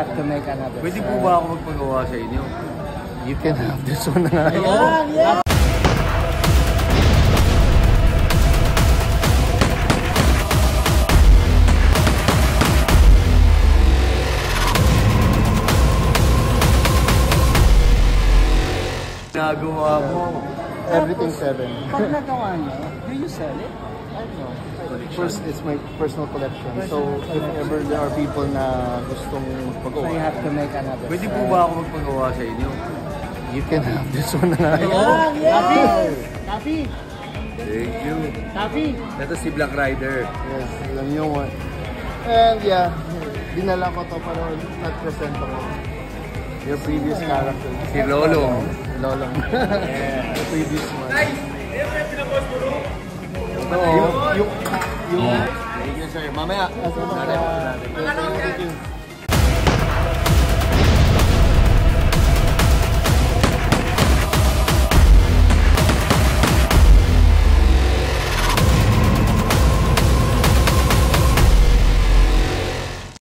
have to make another. Pwede po ba ako magpagawa sa inyo? You can have this one na. Yeah. Nagawa mo. Everything 7. Pag nagawa niyo, do you sell it? I don't know. First, it's my personal collection. So, if ever there are people na gustong magpagawa, So you have to make another. Pwede po ba ako magpagawa sa inyo? you can have this one na. Taffy! Thank you. Taffy! Ito si Black Rider. Yes, the new one. And yeah, dinala ko to para not present ako. Your previous character. Si Lolong. Lolong. Yeah. The previous one. Ito, Yung Thank you, sir. Mamaya. Thank you.